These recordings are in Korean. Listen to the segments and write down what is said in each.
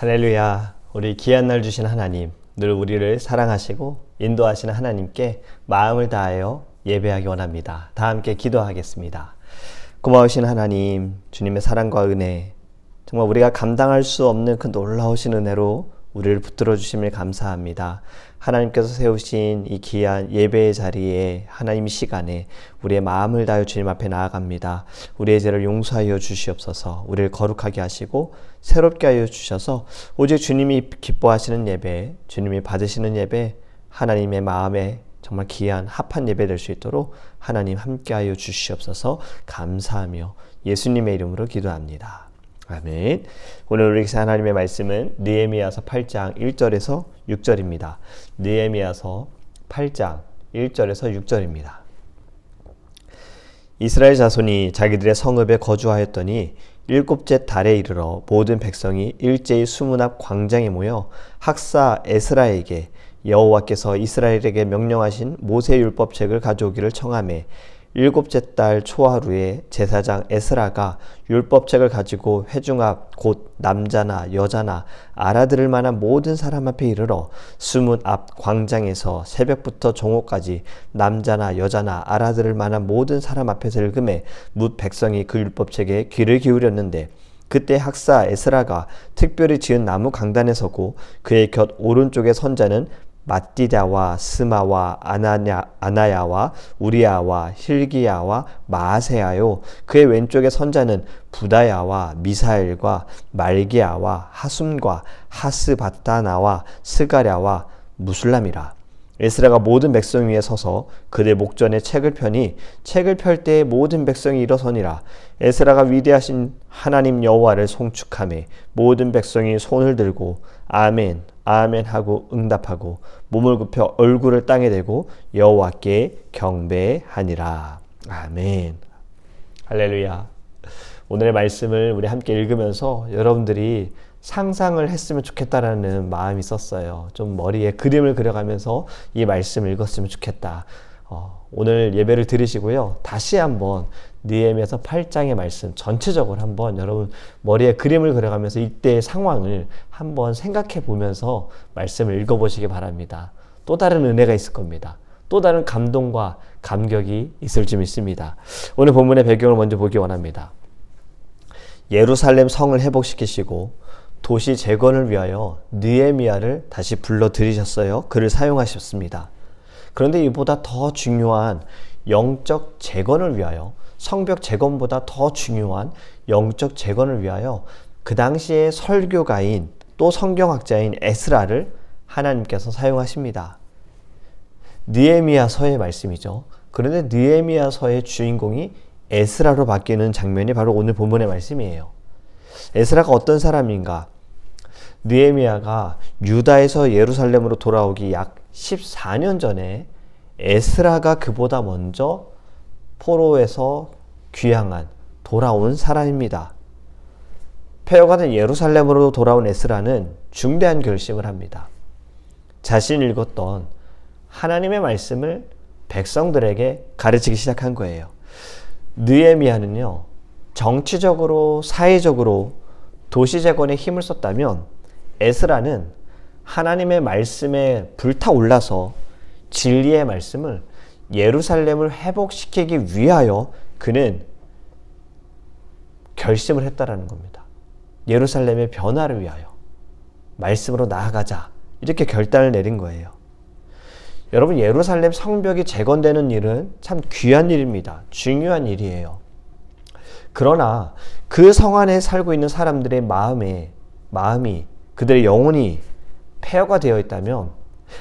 할렐루야. 우리 귀한 날 주신 하나님, 늘 우리를 사랑하시고 인도하시는 하나님께 마음을 다하여 예배하기 원합니다. 다 함께 기도하겠습니다. 고마우신 하나님, 주님의 사랑과 은혜, 정말 우리가 감당할 수 없는 그 놀라우신 은혜로 우리를 붙들어 주심을 감사합니다. 하나님께서 세우신 이 귀한 예배의 자리에 하나님 이 시간에 우리의 마음을 다하여 주님 앞에 나아갑니다. 우리의 죄를 용서하여 주시옵소서. 우리를 거룩하게 하시고 새롭게 하여 주셔서 오직 주님이 기뻐하시는 예배, 주님이 받으시는 예배, 하나님의 마음에 정말 귀한 합한 예배 될 수 있도록 하나님 함께하여 주시옵소서. 감사하며 예수님의 이름으로 기도합니다. 아멘. 오늘 우리 하나님의 말씀은 느헤미야서 8장 1절에서 6절입니다. 느헤미야서 8장 1절에서 6절입니다. 이스라엘 자손이 자기들의 성읍에 거주하였더니 일곱째 달에 이르러 모든 백성이 일제히 수문 앞 광장에 모여 학사 에스라에게 여호와께서 이스라엘에게 명령하신 모세 율법책을 가져오기를 청하매 일곱째 달 초하루에 제사장 에스라가 율법책을 가지고 회중 앞 곧 남자나 여자나 알아들을 만한 모든 사람 앞에 이르러 수문 앞 광장에서 새벽부터 정오까지 남자나 여자나 알아들을 만한 모든 사람 앞에서 읽음에 뭇 백성이 그 율법책에 귀를 기울였는데 그때 학사 에스라가 특별히 지은 나무 강단에 서고 그의 곁 오른쪽에 선자는 마띠다와 스마와 아나야와 우리야와 힐기야와 마아세야요 그의 왼쪽에 선자는 부다야와 미사엘과 말기야와 하숨과 하스바타나와 스가랴와 무술람이라. 에스라가 모든 백성 위에 서서 그들 목전에 책을 펴니 책을 펼 때에 모든 백성이 일어서니라. 에스라가 위대하신 하나님 여호와를 송축하며 모든 백성이 손을 들고 아멘 아멘 하고 응답하고 몸을 굽혀 얼굴을 땅에 대고 여호와께 경배하니라. 아멘. 할렐루야. 오늘의 말씀을 우리 함께 읽으면서 여러분들이 상상을 했으면 좋겠다라는 마음이 있었어요. 좀 머리에 그림을 그려가면서 이 말씀을 읽었으면 좋겠다. 오늘 예배를 들으시고요. 다시 한번 느헤미야서 8장의 말씀 전체적으로 한번 여러분 머리에 그림을 그려가면서 이때의 상황을 한번 생각해 보면서 말씀을 읽어보시기 바랍니다. 또 다른 은혜가 있을 겁니다. 또 다른 감동과 감격이 있을 줄 믿습니다. 오늘 본문의 배경을 먼저 보기 원합니다. 예루살렘 성을 회복시키시고 도시 재건을 위하여 느헤미야를 다시 불러 들이셨어요. 그를 사용하셨습니다. 그런데 이보다 더 중요한 영적 재건을 위하여, 성벽 재건보다 더 중요한 영적 재건을 위하여 그 당시의 설교가인 또 성경학자인 에스라를 하나님께서 사용하십니다. 느헤미야서의 말씀이죠. 그런데 느헤미야서의 주인공이 에스라로 바뀌는 장면이 바로 오늘 본문의 말씀이에요. 에스라가 어떤 사람인가? 느헤미야가 유다에서 예루살렘으로 돌아오기 약 14년 전에 에스라가 그보다 먼저 포로에서 귀향한 돌아온 사람입니다. 폐허가 된 예루살렘으로 돌아온 에스라는 중대한 결심을 합니다. 자신이 읽었던 하나님의 말씀을 백성들에게 가르치기 시작한 거예요. 느헤미야는요, 정치적으로 사회적으로 도시 재건에 힘을 썼다면 에스라는 하나님의 말씀에 불타올라서 진리의 말씀을 예루살렘을 회복시키기 위하여 그는 결심을 했다라는 겁니다. 예루살렘의 변화를 위하여 말씀으로 나아가자 이렇게 결단을 내린 거예요. 여러분, 예루살렘 성벽이 재건되는 일은 참 귀한 일입니다. 중요한 일이에요. 그러나 그 성 안에 살고 있는 사람들의 마음이 그들의 영혼이 폐허가 되어 있다면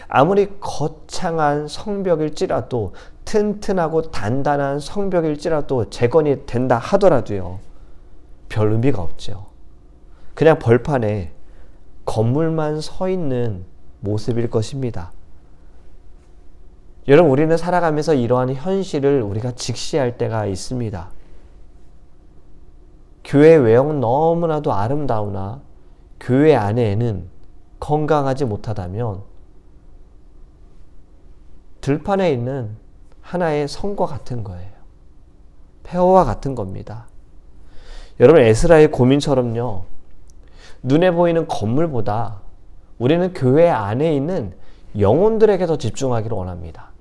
아무리 거창한 성벽일지라도 튼튼하고 단단한 성벽일지라도 재건이 된다 하더라도요, 별 의미가 없죠. 그냥 벌판에 건물만 서 있는 모습일 것입니다. 여러분, 우리는 살아가면서 이러한 현실을 우리가 직시할 때가 있습니다. 교회 외형은 너무나도 아름다우나 교회 안에는 건강하지 못하다면 들판에 있는 하나의 성과 같은 거예요. 폐허와 같은 겁니다. 여러분, 에스라의 고민처럼요, 눈에 보이는 건물보다 우리는 교회 안에 있는 영혼들에게 더 집중하기를 원합니다.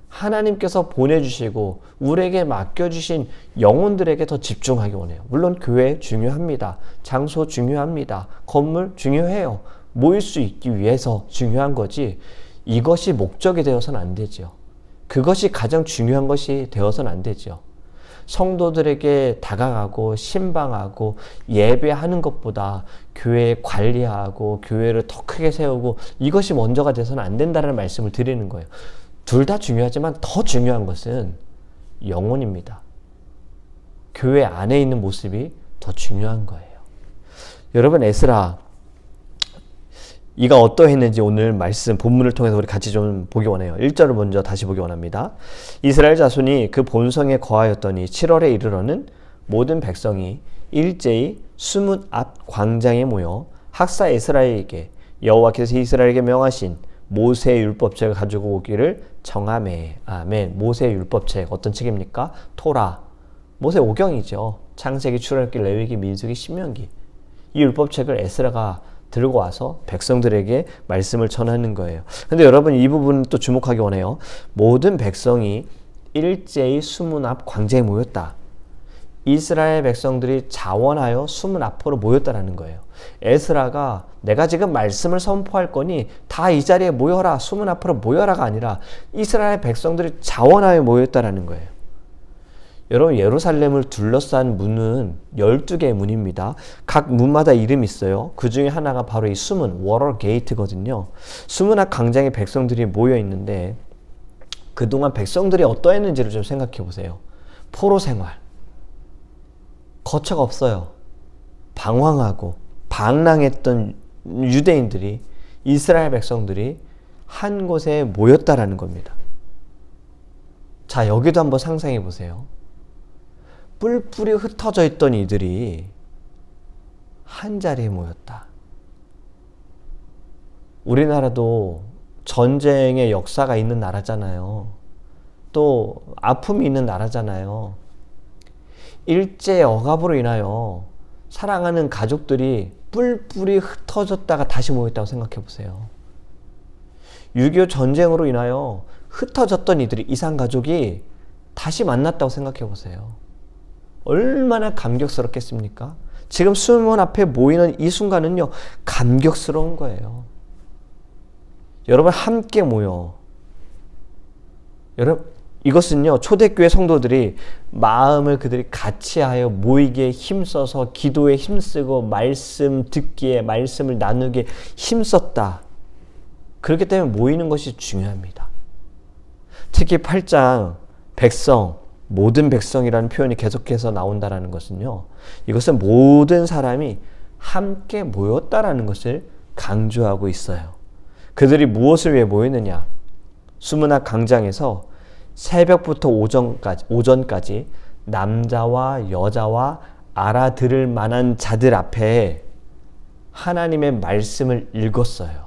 하나님께서 보내주시고 우리에게 맡겨주신 영혼들에게 더 집중하기 원해요. 물론 교회 중요합니다. 장소 중요합니다. 건물 중요해요. 모일 수 있기 위해서 중요한 거지 이것이 목적이 되어서는 안 되죠. 그것이 가장 중요한 것이 되어서는 안 되죠. 성도들에게 다가가고 신방하고 예배하는 것보다 교회 관리하고 교회를 더 크게 세우고 이것이 먼저가 돼서는 안 된다는 말씀을 드리는 거예요. 둘 다 중요하지만 더 중요한 것은 영혼입니다. 교회 안에 있는 모습이 더 중요한 거예요. 여러분, 에스라 이가 어떠했는지 오늘 말씀 본문을 통해서 우리 같이 좀 보기 원해요. 1절을 먼저 다시 보기 원합니다. 이스라엘 자손이 그 본성에 거하였더니 7월에 이르러는 모든 백성이 일제히 수문 앞 광장에 모여 학사 에스라에게 여호와께서 이스라엘에게 명하신 모세의 율법책을 가지고 오기를 정하매. 아멘. 모세의 율법책 어떤 책입니까? 토라. 모세 오경이죠. 창세기, 출애굽기, 레위기, 민수기, 신명기. 이 율법책을 에스라가 들고 와서 백성들에게 말씀을 전하는 거예요. 근데 여러분 이 부분 또 주목하기 원해요. 모든 백성이 일제히 수문 앞 광장에 모였다. 이스라엘 백성들이 자원하여 수문 앞으로 모였다라는 거예요. 에스라가 내가 지금 말씀을 선포할 거니 다 이 자리에 모여라, 수문 앞으로 모여라가 아니라 이스라엘 백성들이 자원하여 모였다라는 거예요. 여러분, 예루살렘을 둘러싼 문은 12개의 문입니다. 각 문마다 이름이 있어요. 그 중에 하나가 바로 이 수문, 워터 게이트거든요. 수문 앞 광장에 백성들이 모여 있는데 그동안 백성들이 어떠했는지를 좀 생각해 보세요. 포로 생활, 거처가 없어요. 방황하고 방랑했던 유대인들이, 이스라엘 백성들이 한 곳에 모였다라는 겁니다. 자, 여기도 한번 상상해 보세요. 뿔뿔이 흩어져 있던 이들이 한 자리에 모였다. 우리나라도 전쟁의 역사가 있는 나라잖아요. 또 아픔이 있는 나라잖아요. 일제 억압으로 인하여 사랑하는 가족들이 뿔뿔이 흩어졌다가 다시 모였다고 생각해 보세요. 6.25 전쟁으로 인하여 흩어졌던 이들이, 이산가족이 다시 만났다고 생각해 보세요. 얼마나 감격스럽겠습니까? 지금 수문 앞에 모이는 이 순간은요, 감격스러운 거예요. 여러분, 함께 모여. 여러분, 이것은요, 초대교회 성도들이 마음을 그들이 같이 하여 모이기에 힘써서 기도에 힘쓰고 말씀 듣기에, 말씀을 나누기에 힘썼다. 그렇기 때문에 모이는 것이 중요합니다. 특히 8장 백성, 모든 백성이라는 표현이 계속해서 나온다라는 것은요, 이것은 모든 사람이 함께 모였다라는 것을 강조하고 있어요. 그들이 무엇을 위해 모였느냐? 수문 앞 광장에서 새벽부터 오전까지 남자와 여자와 알아들을 만한 자들 앞에 하나님의 말씀을 읽었어요.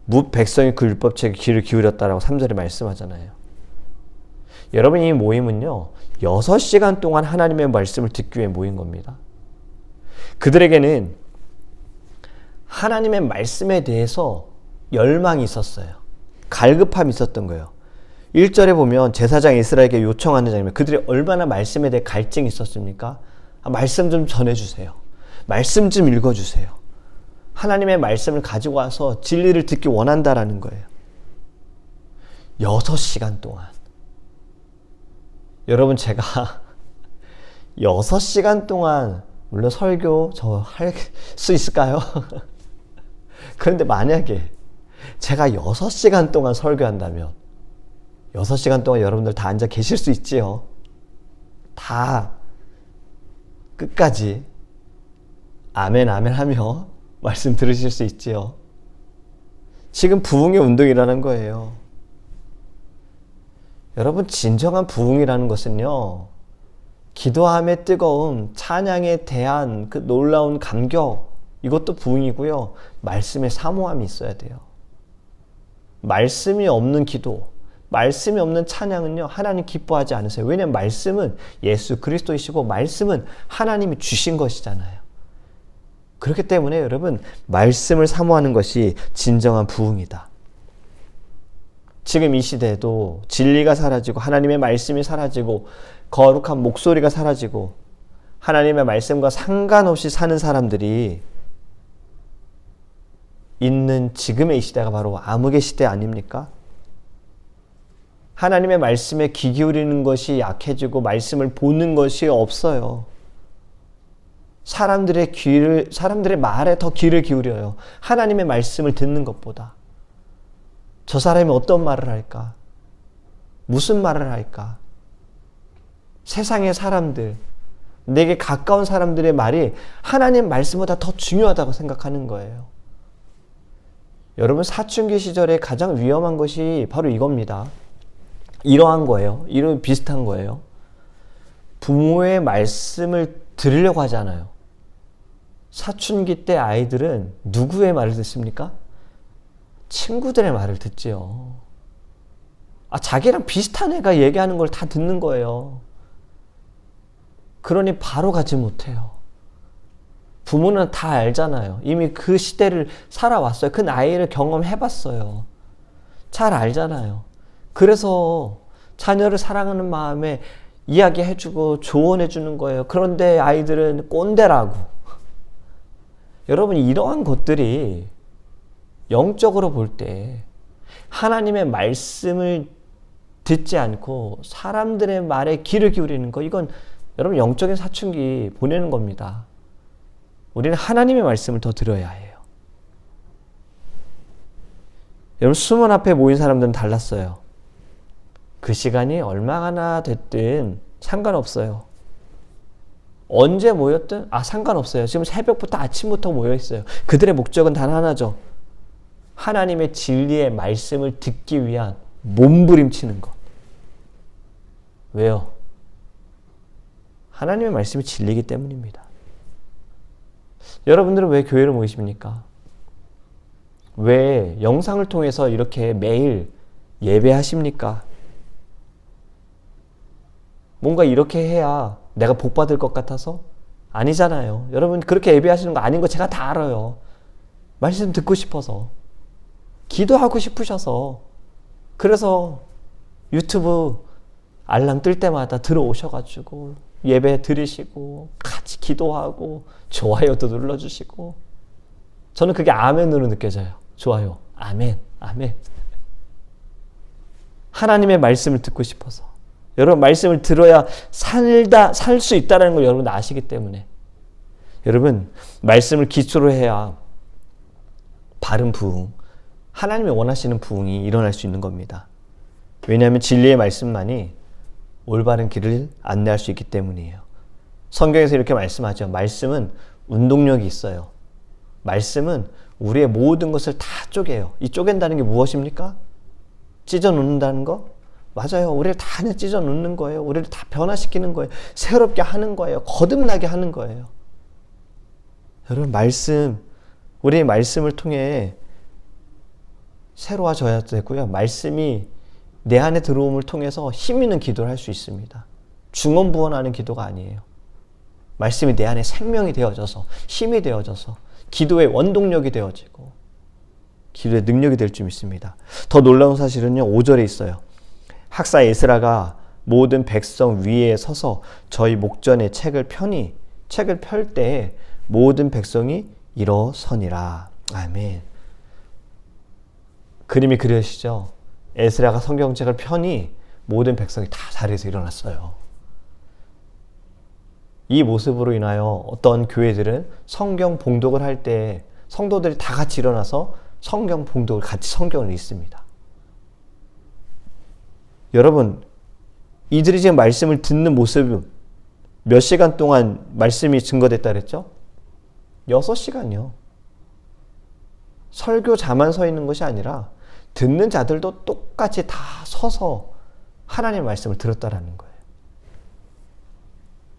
무 백성이 그 율법책에 귀를 기울였다라고 3절에 말씀하잖아요. 여러분, 이 모임은요, 6시간 동안 하나님의 말씀을 듣기 위해 모인 겁니다. 그들에게는 하나님의 말씀에 대해서 열망이 있었어요. 갈급함이 있었던 거예요. 1절에 보면 제사장 이스라엘에게 요청하는 장면, 그들이 얼마나 말씀에 대해 갈증이 있었습니까? 말씀 좀 전해주세요. 말씀 좀 읽어주세요. 하나님의 말씀을 가지고 와서 진리를 듣기 원한다라는 거예요. 6시간 동안. 여러분, 제가 6시간 동안 물론 설교 저 할 수 있을까요? 그런데 만약에 제가 6시간 동안 설교한다면 6시간 동안 여러분들 다 앉아 계실 수 있지요. 다 끝까지 아멘 아멘 하며 말씀 들으실 수 있지요. 지금 부흥의 운동이라는 거예요. 여러분, 진정한 부흥이라는 것은요, 기도함의 뜨거움, 찬양에 대한 그 놀라운 감격, 이것도 부흥이고요, 말씀의 사모함이 있어야 돼요. 말씀이 없는 기도, 말씀이 없는 찬양은요, 하나님 기뻐하지 않으세요. 왜냐하면 말씀은 예수 그리스도이시고 말씀은 하나님이 주신 것이잖아요. 그렇기 때문에 여러분, 말씀을 사모하는 것이 진정한 부흥이다. 지금 이 시대에도 진리가 사라지고 하나님의 말씀이 사라지고 거룩한 목소리가 사라지고 하나님의 말씀과 상관없이 사는 사람들이 있는 지금의 이 시대가 바로 암흑의 시대 아닙니까? 하나님의 말씀에 귀 기울이는 것이 약해지고 말씀을 보는 것이 없어요. 사람들의 말에 더 귀를 기울여요. 하나님의 말씀을 듣는 것보다. 저 사람이 어떤 말을 할까? 무슨 말을 할까? 세상의 사람들, 내게 가까운 사람들의 말이 하나님 말씀보다 더 중요하다고 생각하는 거예요. 여러분, 사춘기 시절에 가장 위험한 것이 바로 이겁니다. 이러한 거예요. 이런 비슷한 거예요. 부모의 말씀을 들으려고 하잖아요. 사춘기 때 아이들은 누구의 말을 듣습니까? 친구들의 말을 듣지요. 자기랑 비슷한 애가 얘기하는 걸 다 듣는 거예요. 그러니 바로 가지 못해요. 부모는 다 알잖아요. 이미 그 시대를 살아왔어요. 그 나이를 경험해봤어요. 잘 알잖아요. 그래서 자녀를 사랑하는 마음에 이야기해주고 조언해주는 거예요. 그런데 아이들은 꼰대라고. 여러분, 이러한 것들이 영적으로 볼 때 하나님의 말씀을 듣지 않고 사람들의 말에 귀를 기울이는 거, 이건 여러분 영적인 사춘기 보내는 겁니다. 우리는 하나님의 말씀을 더 들어야 해요. 여러분, 수문 앞에 모인 사람들은 달랐어요. 그 시간이 얼마나 됐든 상관없어요. 언제 모였든 상관없어요. 지금 새벽부터 아침부터 모여있어요. 그들의 목적은 단 하나죠. 하나님의 진리의 말씀을 듣기 위한 몸부림치는 것. 왜요? 하나님의 말씀이 진리이기 때문입니다. 여러분들은 왜 교회를 모이십니까? 왜 영상을 통해서 이렇게 매일 예배하십니까? 뭔가 이렇게 해야 내가 복 받을 것 같아서? 아니잖아요. 여러분, 그렇게 예배하시는 거 아닌 거 제가 다 알아요. 말씀 듣고 싶어서, 기도하고 싶으셔서, 그래서 유튜브 알람 뜰 때마다 들어오셔가지고 예배 드리시고 같이 기도하고 좋아요도 눌러주시고, 저는 그게 아멘으로 느껴져요. 좋아요, 아멘, 아멘. 하나님의 말씀을 듣고 싶어서. 여러분, 말씀을 들어야 살 수 있다는 걸 여러분 아시기 때문에. 여러분, 말씀을 기초로 해야 바른 부흥, 하나님이 원하시는 부흥이 일어날 수 있는 겁니다. 왜냐하면 진리의 말씀만이 올바른 길을 안내할 수 있기 때문이에요. 성경에서 이렇게 말씀하죠. 말씀은 운동력이 있어요. 말씀은 우리의 모든 것을 다 쪼개요. 이 쪼갠다는 게 무엇입니까? 찢어 놓는다는 거? 맞아요. 우리를 다 찢어 놓는 거예요. 우리를 다 변화시키는 거예요. 새롭게 하는 거예요. 거듭나게 하는 거예요. 여러분, 우리의 말씀을 통해 새로워져야 되고요. 말씀이 내 안에 들어옴을 통해서 힘 있는 기도를 할 수 있습니다. 중언부언하는 기도가 아니에요. 말씀이 내 안에 생명이 되어져서, 힘이 되어져서, 기도의 원동력이 되어지고 기도의 능력이 될 줄 믿습니다. 더 놀라운 사실은요, 5절에 있어요. 학사 에스라가 모든 백성 위에 서서 저희 목전에 책을 펼 때 모든 백성이 일어서니라. 아멘. 그림이 그려지죠. 에스라가 성경책을 펴니 모든 백성이 다 자리에서 일어났어요. 이 모습으로 인하여 어떤 교회들은 성경 봉독을 할 때 성도들이 다 같이 일어나서 성경 봉독을 같이 성경을 읽습니다. 여러분, 이들이 지금 말씀을 듣는 모습은 몇 시간 동안 말씀이 증거됐다 그랬죠? 6시간이요. 설교자만 서 있는 것이 아니라 듣는 자들도 똑같이 다 서서 하나님의 말씀을 들었다라는 거예요.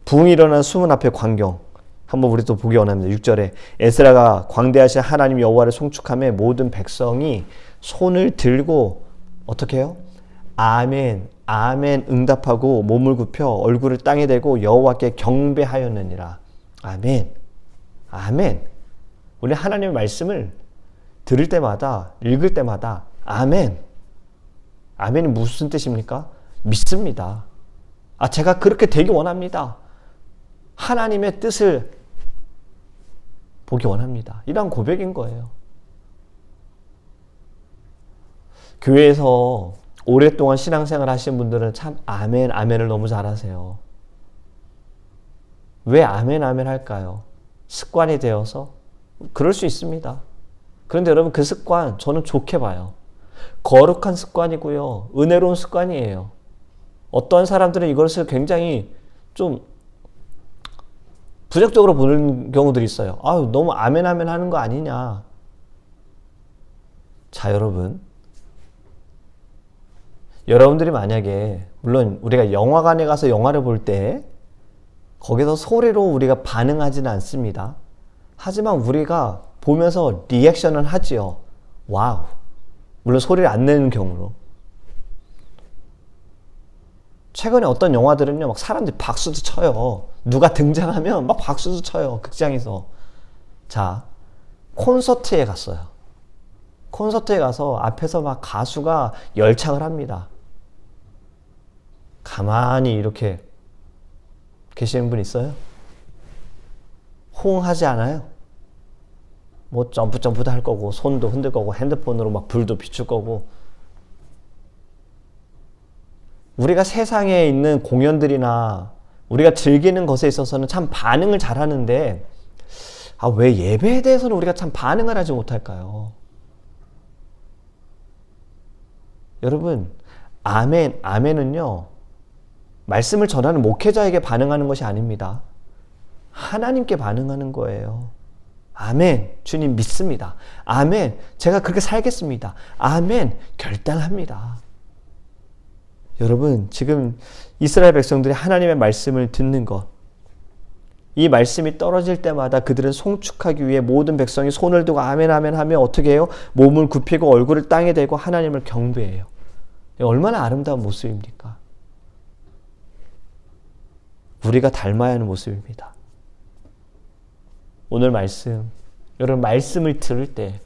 부흥이 일어난 수문 앞의 광경, 한번 우리 또 보기 원합니다. 6절에 에스라가 광대하신 하나님 여호와를 송축하며 모든 백성이 손을 들고 어떻게 해요? 아멘, 아멘 응답하고 몸을 굽혀 얼굴을 땅에 대고 여호와께 경배하였느니라. 아멘, 아멘. 우리 하나님의 말씀을 들을 때마다, 읽을 때마다 아멘. 아멘이 무슨 뜻입니까? 믿습니다. 제가 그렇게 되기 원합니다. 하나님의 뜻을 보기 원합니다. 이런 고백인 거예요. 교회에서 오랫동안 신앙생활 하신 분들은 참 아멘, 아멘을 너무 잘하세요. 왜 아멘, 아멘 할까요? 습관이 되어서? 그럴 수 있습니다. 그런데 여러분, 그 습관 저는 좋게 봐요. 거룩한 습관이고요. 은혜로운 습관이에요. 어떠한 사람들은 이것을 굉장히 좀 부정적으로 보는 경우들이 있어요. 너무 아멘, 아멘 하는 거 아니냐. 자, 여러분들이 만약에, 물론 우리가 영화관에 가서 영화를 볼 때 거기서 소리로 우리가 반응하지는 않습니다. 하지만 우리가 보면서 리액션을 하지요. 와우. 물론 소리를 안 내는 경우로. 최근에 어떤 영화들은요, 막 사람들이 박수도 쳐요. 누가 등장하면 막 박수도 쳐요. 극장에서. 자, 콘서트에 갔어요. 콘서트에 가서 앞에서 막 가수가 열창을 합니다. 가만히 이렇게 계시는 분 있어요? 호응하지 않아요? 뭐 점프도 할 거고, 손도 흔들 거고, 핸드폰으로 막 불도 비출 거고. 우리가 세상에 있는 공연들이나 우리가 즐기는 것에 있어서는 참 반응을 잘 하는데, 왜 예배에 대해서는 우리가 참 반응을 하지 못할까요? 여러분, 아멘은요, 말씀을 전하는 목회자에게 반응하는 것이 아닙니다. 하나님께 반응하는 거예요. 아멘, 주님 믿습니다. 아멘, 제가 그렇게 살겠습니다. 아멘, 결단합니다. 여러분, 지금 이스라엘 백성들이 하나님의 말씀을 듣는 것, 이 말씀이 떨어질 때마다 그들은 송축하기 위해 모든 백성이 손을 들고 아멘, 아멘 하며 어떻게 해요? 몸을 굽히고 얼굴을 땅에 대고 하나님을 경배해요. 얼마나 아름다운 모습입니까? 우리가 닮아야 하는 모습입니다. 오늘 말씀, 여러분 말씀을 들을 때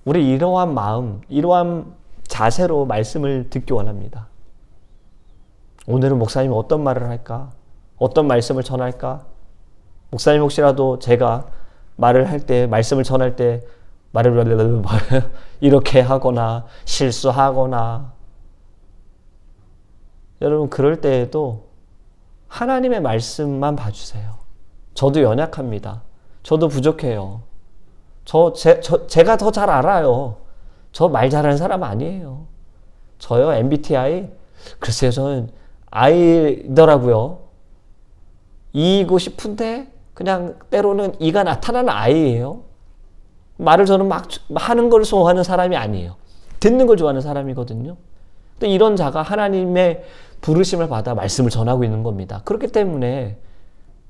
우리 이러한 마음, 이러한 자세로 말씀을 듣기 원합니다. 오늘은 목사님이 어떤 말을 할까? 어떤 말씀을 전할까? 목사님 혹시라도 제가 말을 할 때, 말씀을 전할 때 말을 이렇게 하거나 실수하거나, 여러분 그럴 때에도 하나님의 말씀만 봐주세요. 저도 연약합니다. 저도 부족해요. 제가 더 잘 알아요. 저 말 잘하는 사람 아니에요. 저요, MBTI, 글쎄요, 저는 I더라고요. E이고 싶은데 그냥 때로는 E가 나타나는 I예요. 말을 저는 막 하는 걸 좋아하는 사람이 아니에요. 듣는 걸 좋아하는 사람이거든요. 근데 이런 자가 하나님의 부르심을 받아 말씀을 전하고 있는 겁니다. 그렇기 때문에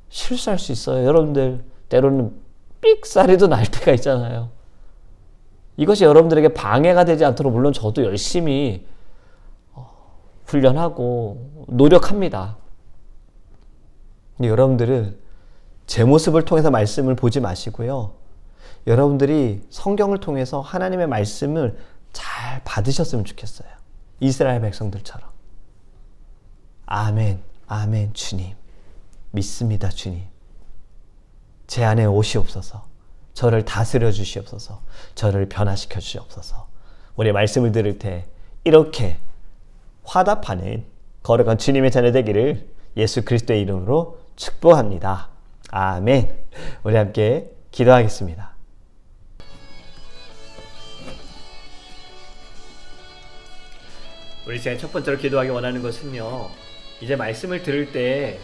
실수할 수 있어요. 여러분들 때로는 삑사리도 날 때가 있잖아요. 이것이 여러분들에게 방해가 되지 않도록 물론 저도 열심히 훈련하고 노력합니다. 근데 여러분들은 제 모습을 통해서 말씀을 보지 마시고요. 여러분들이 성경을 통해서 하나님의 말씀을 잘 받으셨으면 좋겠어요. 이스라엘 백성들처럼. 아멘, 아멘, 주님. 믿습니다, 주님. 제 안에 오시옵소서. 저를 다스려 주시옵소서. 저를 변화시켜 주시옵소서. 우리 말씀을 들을 때 이렇게 화답하는 거룩한 주님의 자녀 되기를 예수 그리스도의 이름으로 축복합니다. 아멘. 우리 함께 기도하겠습니다. 우리 제가 첫 번째로 기도하기 원하는 것은요, 이제 말씀을 들을 때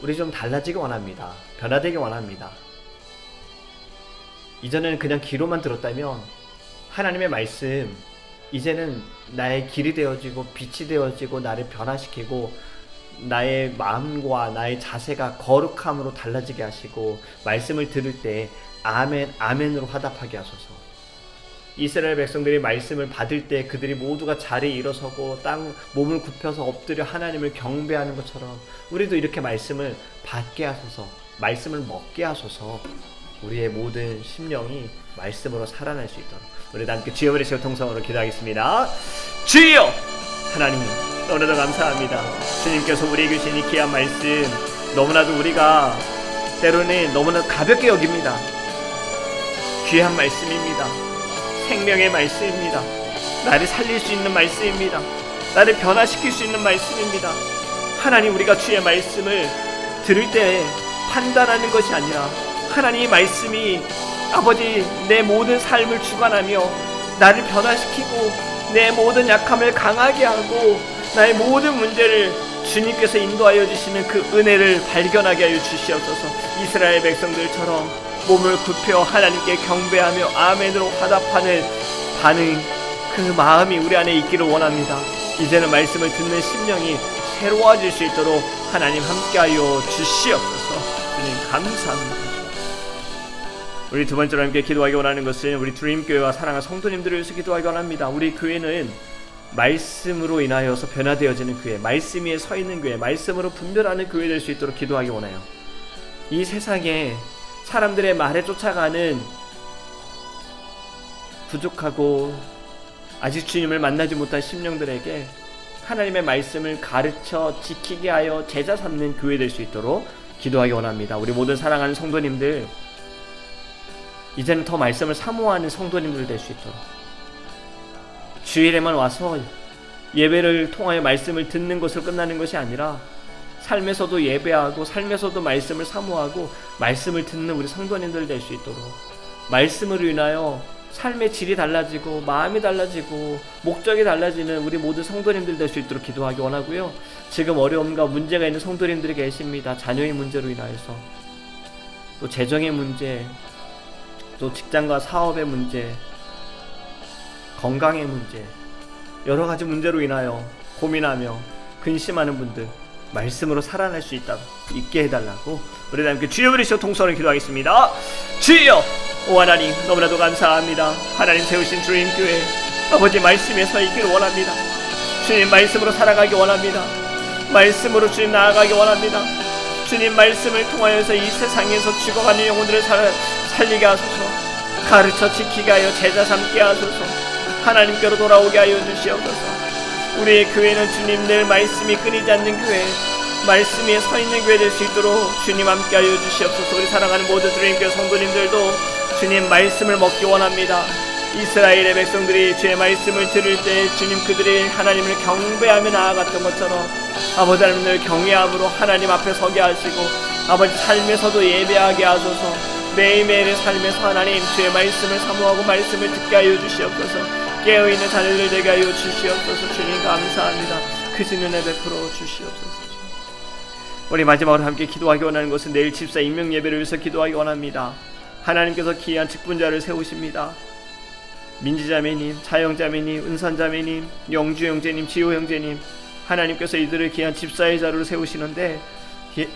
우리 좀 달라지기 원합니다. 변화되기 원합니다. 이전에는 그냥 귀로만 들었다면 하나님의 말씀, 이제는 나의 길이 되어지고 빛이 되어지고 나를 변화시키고 나의 마음과 나의 자세가 거룩함으로 달라지게 하시고 말씀을 들을 때 아멘, 아멘으로 화답하게 하소서. 이스라엘 백성들이 말씀을 받을 때 그들이 모두가 자리에 일어서고 땅 몸을 굽혀서 엎드려 하나님을 경배하는 것처럼 우리도 이렇게 말씀을 받게 하소서, 말씀을 먹게 하소서. 우리의 모든 심령이 말씀으로 살아날 수 있도록 우리 다 함께 주여 부르시고 통성으로 기도하겠습니다. 주여 하나님 너무나도 감사합니다. 주님께서 우리에게 주신 이 귀한 말씀 너무나도 우리가 때로는 너무나 가볍게 여깁니다. 귀한 말씀입니다. 생명의 말씀입니다. 나를 살릴 수 있는 말씀입니다. 나를 변화시킬 수 있는 말씀입니다. 하나님 우리가 주의 말씀을 들을 때 판단하는 것이 아니라 하나님의 말씀이 아버지 내 모든 삶을 주관하며 나를 변화시키고 내 모든 약함을 강하게 하고 나의 모든 문제를 주님께서 인도하여 주시는 그 은혜를 발견하게 하여 주시옵소서. 이스라엘 백성들처럼 몸을 굽혀 하나님께 경배하며 아멘으로 화답하는 반응 그 마음이 우리 안에 있기를 원합니다. 이제는 말씀을 듣는 심령이 새로워질 수 있도록 하나님 함께하여 주시옵소서. 주님 감사합니다. 우리 두 번째로 함께 기도하기 원하는 것은 우리 드림교회와 사랑하는 성도님들을 위해서 기도하기 원합니다. 우리 교회는 말씀으로 인하여서 변화되어지는 교회, 말씀 위에 서 있는 교회, 말씀으로 분별하는 교회 될 수 있도록 기도하기 원해요. 이 세상에 사람들의 말에 쫓아가는 부족하고 아직 주님을 만나지 못한 심령들에게 하나님의 말씀을 가르쳐 지키게 하여 제자 삼는 교회 될 수 있도록 기도하기 원합니다. 우리 모든 사랑하는 성도님들 이제는 더 말씀을 사모하는 성도님들 될 수 있도록 주일에만 와서 예배를 통하여 말씀을 듣는 것으로 끝나는 것이 아니라 삶에서도 예배하고 삶에서도 말씀을 사모하고 말씀을 듣는 우리 성도님들 될 수 있도록 말씀으로 인하여 삶의 질이 달라지고 마음이 달라지고 목적이 달라지는 우리 모든 성도님들 될 수 있도록 기도하기 원하고요. 지금 어려움과 문제가 있는 성도님들이 계십니다. 자녀의 문제로 인하여서 또 재정의 문제, 또 직장과 사업의 문제, 건강의 문제, 여러 가지 문제로 인하여 고민하며 근심하는 분들 말씀으로 살아날 수 있게 해달라고 우리 다 함께 주여 부르시고 통성으로 기도하겠습니다. 주여 오 하나님 너무나도 감사합니다. 하나님 세우신 주님교회 아버지 말씀에 서 있기를 원합니다. 주님 말씀으로 살아가기 원합니다. 말씀으로 주님 나아가기 원합니다. 주님 말씀을 통하여서 이 세상에서 죽어가는 영혼들을 살리게 하소서. 가르쳐 지키게 하여 제자 삼게 하소서. 하나님께로 돌아오게 하여 주시옵소서. 우리의 교회는 주님 늘 말씀이 끊이지 않는 교회, 말씀 위에 서 있는 교회 될 수 있도록 주님 함께 하여 주시옵소서. 우리 사랑하는 모든 주님교회 성도님들도 주님 말씀을 먹기 원합니다. 이스라엘의 백성들이 주의 말씀을 들을 때 주님 그들이 하나님을 경배하며 나아갔던 것처럼 아버지 하나님을 경외함으로 하나님 앞에 서게 하시고 아버지 삶에서도 예배하게 하소서. 매일매일의 삶에서 하나님 주의 말씀을 사모하고 말씀을 듣게 하여 주시옵소서. 깨어있는 자녀들 되게 하여 주시옵소서. 주님 감사합니다. 크신 은혜 베풀어 주시옵소서. 우리 마지막으로 함께 기도하기 원하는 것은 내일 집사 임명 예배를 위해서 기도하기 원합니다. 하나님께서 귀한 직분자를 세우십니다. 민지자매님, 차영자매님, 은선자매님, 영주형제님, 지호형제님, 하나님께서 이들을 귀한 집사의 자리로 세우시는데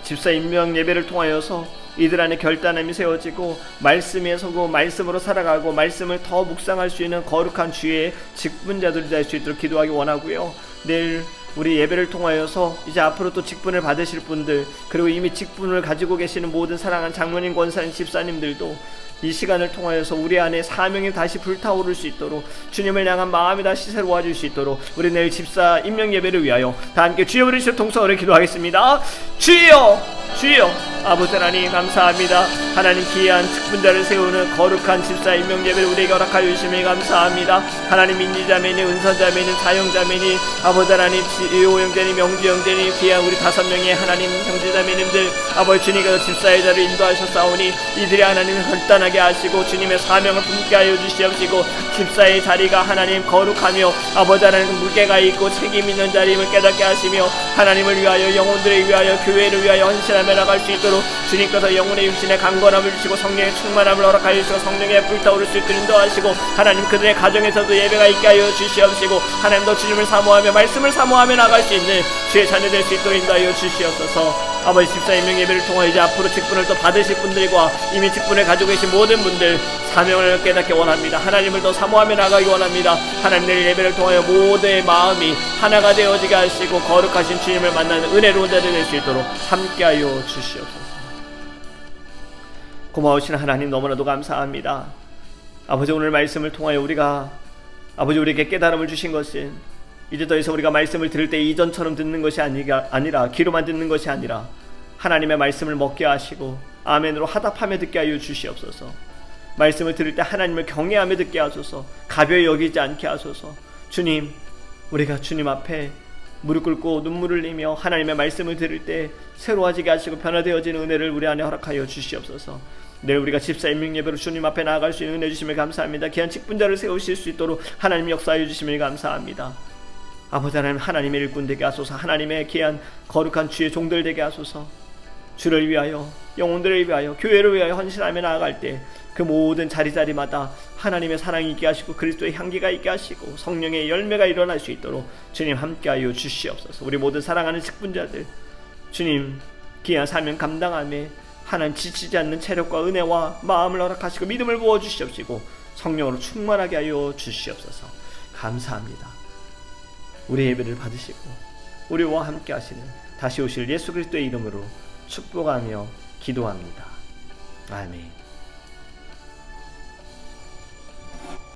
집사 임명 예배를 통하여서 이들 안에 결단함이 세워지고 말씀에 서고 말씀으로 살아가고 말씀을 더 묵상할 수 있는 거룩한 주의 직분자들이 될 수 있도록 기도하기 원하고요. 내일 우리 예배를 통하여서 이제 앞으로 또 직분을 받으실 분들, 그리고 이미 직분을 가지고 계시는 모든 사랑하는 장로님, 권사님, 집사님들도 이 시간을 통하여서 우리 안에 사명이 다시 불타오를 수 있도록 주님을 향한 마음이 다시 새로워질 수 있도록 우리 내일 집사 임명 예배를 위하여 다 함께 주여 부르시고 통성으로 기도하겠습니다. 주여 주여 아버지 하나님 감사합니다. 하나님 귀한 직분자를 세우는 거룩한 집사 임명 예배를 우리에게 허락하여 주심에 감사합니다. 하나님 민지자매님, 은선자매님, 자영자매님, 아버지 하나님 지호형제님, 영주형제님, 귀한 우리 5명의 하나님 형제자매님들 아버지 주님께서 집사의 자를 인도하셨사오니 이들이 하나님을 결단하게 하시고 주님의 사명을 품게 하여 주시옵시고 집사의 자리가 하나님 거룩하며 아버지 하나님 무게가 있고 책임 있는 자리임을 깨닫게 하시며 하나님을 위하여 영혼들을 위하여 교회를 위하여 헌신하며 나갈 수 있도록 주님께서 영혼의 육신의 강건함을 주시고 성령의 충만함을 허락하여 주시고 성령에 불타오를 수 있도록 인도하시고 하나님 그들의 가정에서도 예배가 있게 하여 주시옵시고 하나님도 주님을 사모하며 말씀을 사모하며 나갈 수 있는 주의 자녀 될 수 있도록 인도하여 주시옵소서. 아버지 집사 임명 예배를 통해 이제 앞으로 직분을 또 받으실 분들과 이미 직분을 가지고 계신 모든 분들 사명을 깨닫기 원합니다. 하나님을 더 사모하며 나가기 원합니다. 하나님 내일 예배를 통하여 모두의 마음이 하나가 되어지게 하시고 거룩하신 주님을 만나는 은혜로운 자들 될 수 있도록 함께하여 주시옵소서. 고마우신 하나님 너무나도 감사합니다. 아버지, 오늘 말씀을 통하여 우리가 아버지 우리에게 깨달음을 주신 것은 이제 더 이상 우리가 말씀을 들을 때 이전처럼 듣는 것이 아니라 귀로만 듣는 것이 아니라 하나님의 말씀을 먹게 하시고 아멘으로 화답하며 듣게 하여 주시옵소서. 말씀을 들을 때 하나님을 경외하며 듣게 하소서. 가벼이 여기지 않게 하소서. 주님, 우리가 주님 앞에 무릎 꿇고 눈물을 흘리며 하나님의 말씀을 들을 때 새로워지게 하시고 변화되어지는 은혜를 우리 안에 허락하여 주시옵소서. 내일 우리가 집사임명 예배로 주님 앞에 나아갈 수 있는 은혜 주심을 감사합니다. 귀한 직분자를 세우실 수 있도록 하나님 역사하여 주심을 감사합니다. 아버지 하나님, 하나님의 일꾼 되게 하소서. 하나님의 귀한 거룩한 주의 종들 되게 하소서. 주를 위하여, 영혼들을 위하여, 교회를 위하여 헌신하며 나아갈 때 그 모든 자리자리마다 하나님의 사랑이 있게 하시고 그리스도의 향기가 있게 하시고 성령의 열매가 일어날 수 있도록 주님 함께하여 주시옵소서. 우리 모든 사랑하는 직분자들 주님 귀한 사명 감당함에 하나님 지치지 않는 체력과 은혜와 마음을 허락하시고 믿음을 부어주시옵시고 성령으로 충만하게 하여 주시옵소서. 감사합니다. 우리 예배를 받으시고 우리와 함께 하시는 다시 오실 예수 그리스도의 이름으로 축복하며 기도합니다. 아멘.